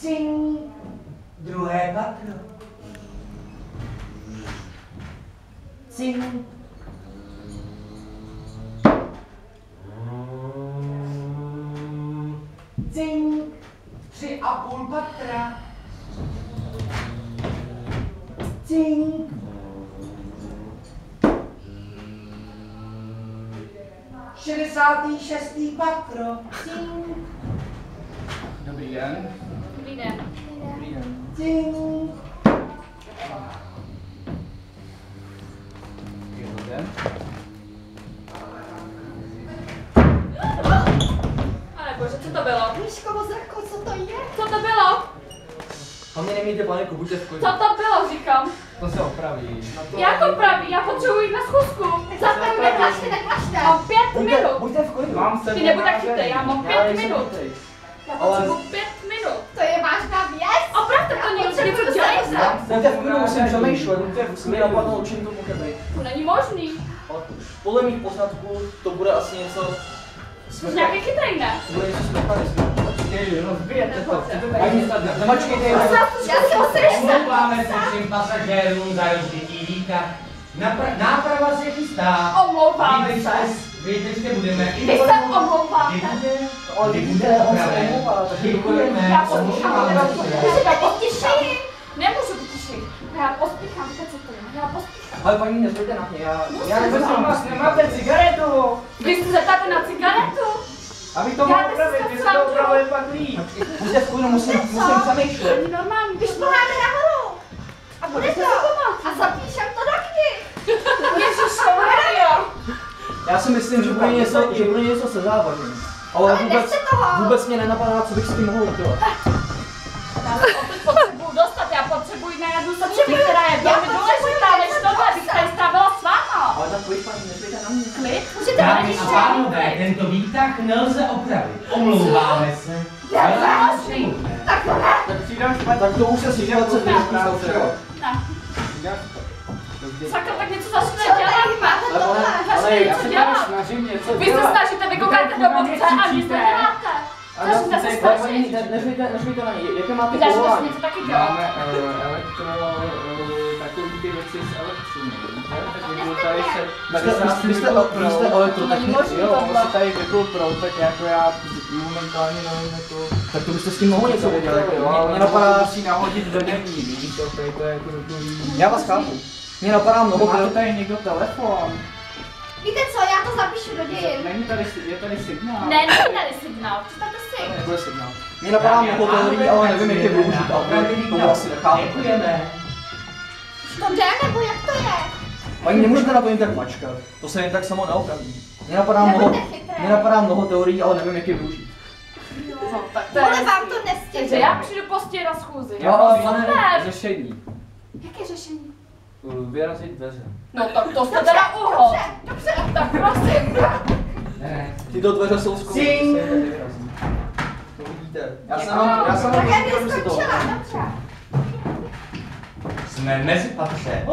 Cink. Druhé patro. Cink. Cink. 3,5 patra. Cink. 66. patro. Cink. Dobrý den. Dobrý den. Dobrý den. Cink. Dobrý den. Ale bože, co to bylo? Liškovo zrko, co to je? Co to bylo? Hlavně nemějte paniku, buďte v klidu. Co to bylo, říkám? To se opraví. Jak opraví? Já potřebuji jít na schůzku. Zastavím, neklašte. Mám 5 minut. Buďte v klidu. Mám se Ty nebuď tak chytrej, já mám 5 minut. Já potřebuji 5 minut. To je vážná věc. Opravte to, něco dělejte. Buďte v klidu, musím přemýšlet. Musím napadnout, čím to může být. To není možný. Podle mých poznatků to bude asi něco... Jsi nějaký chytrej, ne? To bude něco smrtelného. No zbijete to. Nemačkejte, Já si musím omlouváme se všem pasažérům za rozbitý výtah. Náprava se chystá. Omlouváme se. Vydržte, budeme. Vy se omlouváte. Kdy bude opraven. Děkujeme. Já pospíchám. Můžete být tišeji. Nemůžu být tišej. Já pospíchám, víte co to je? Já pospíchám. Ale paní, nezvěte na mě, já neznám vás, nemáte cigaretu! Vy se zeptáte na cigaretu? Abych to mohl opravit, vy se to opravili pak líp. Buďte v klidu, musím přemýšlet. Není normální. Vyšplháme nahoru. A bude Budete to. si pomoct. A zapíšem to do knih. Ježišmarja. Já si myslím, že bude něco se závažím. Ale vůbec mě nenapadá, co bych s tím mohl udělat. Já se odtud potřebuju dostat, já potřebuji na jednu sočky, která je velmi důležitá, než tohle, abych tady strávila s váma. Ale tak pojď, paní, nezvěte na mě. Klid? Dámy a pánové, tento výtah nelze opravit. Omlouváme se. Ale Tak to ne. Tak přijdám špatně. Tak to už se situace vyprávěla. Ne. Sakra, tak něco začne Co dělat. tady máte tohle? Začne něco dělat. snažím něco Vy se snažíte, vy koukáte do boce a nic neděláte. Začněte se snažit. Nežujte na ní, jaké máte Víte, že to povolání? něco taky dělá. Máme takové ty věci z elektřiny, takže tady se... Vy jste elektrotechnik? Jo, on se tady vypl prout, tak jako já momentálně nevím jako... Tak to byste s tím mohli něco udělat. Ale Mě napadá... musí nahodit do denní, víš, to je jako takový... Já vás chápu. Mě napadá mnoho... Máte tady někdo telefon? Víte co, já to zapíšu do dějin. Není tady, je tady signál? Ne, není tady signál. Představte si. Nebude signál. Mě napadá mnoho teorií, ale nevím, jak je využít. Ale to asi nechápu. Děkujeme. To jde, nebo jak to je? Paní, nemůžete na to jen tak mačkat. To se jen tak samo neopraví. Mě napadá mnoho teorií, ale nevím, jak je využít. No, tak to je... Ale vám to Takže nestěžuje. já přijdu později na schůzi. Jo, ale Super. Řešení. Jaké řešení? Vyrazit dveře. No tak to jste teda uhod. Dobře. Tak prosím. Ne. Tyto dveře jsou zkoušky. Cing. To vidíte. Já jsem vám Tragédie to skončila, dobře. Jsme mezi patře.